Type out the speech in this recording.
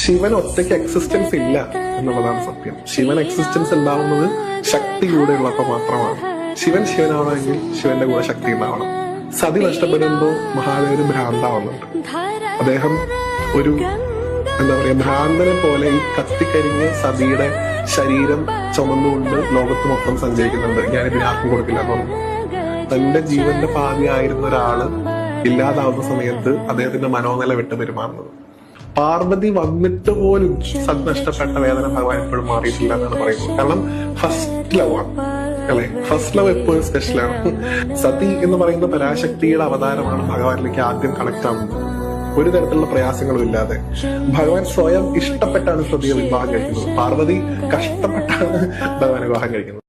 ശിവൻ ഒറ്റയ്ക്ക് എക്സിസ്റ്റൻസ് ഇല്ല എന്നുള്ളതാണ് സത്യം. ശിവൻ എക്സിസ്റ്റൻസ് ഉണ്ടാവുന്നത് ശക്തി കൂടെ ഉള്ളപ്പോൾ മാത്രമാണ്. ശിവൻ ശിവനാവണമെങ്കിൽ ശിവന്റെ കൂടെ ശക്തി ഉണ്ടാവണം. സതി നഷ്ടപ്പെടുമ്പോൾ മഹാദേവന് ഭ്രാന്താവുന്നുണ്ട്. അദ്ദേഹം ഒരു ഭ്രാന്തനെ പോലെ ഈ കത്തിക്കരിഞ്ഞ് സതിയുടെ ശരീരം ചുമന്നുകൊണ്ട് ലോകത്ത് മൊത്തം സഞ്ചരിക്കുന്നുണ്ട്. ഞാനിതിന് ആർക്കും കൊടുക്കില്ല എന്ന് പറഞ്ഞു. തന്റെ ജീവന്റെ പാതിയായിരുന്ന ഒരാള് ഇല്ലാതാവുന്ന സമയത്ത് അദ്ദേഹത്തിന്റെ മനോനില വിട്ട് പെരുമാറുന്നത്. പാർവതി വന്നിട്ട് പോലും സത് നഷ്ടപ്പെട്ട വേദന ഭഗവാൻ എപ്പോഴും മാറിയിട്ടില്ല എന്നാണ് പറയുന്നത്. കാരണം ഫസ്റ്റ് ലവ് ആണ് അല്ലെ, ഫസ്റ്റ് ലവ് എപ്പോഴും സ്പെഷ്യലാണ്. സതി എന്ന് പറയുന്ന പരാശക്തിയുടെ അവതാരമാണ് ഭഗവാനിലേക്ക് ആദ്യം കണക്ട് ആവുന്നത്. ഒരു തരത്തിലുള്ള പ്രയാസങ്ങളും ഇല്ലാതെ ഭഗവാൻ സ്വയം ഇഷ്ടപ്പെട്ടാണ് സതിയെ വിവാഹം കഴിക്കുന്നത്. പാർവതി കഷ്ടപ്പെട്ടാണ് ഭഗവാൻ വിവാഹം കഴിക്കുന്നത്.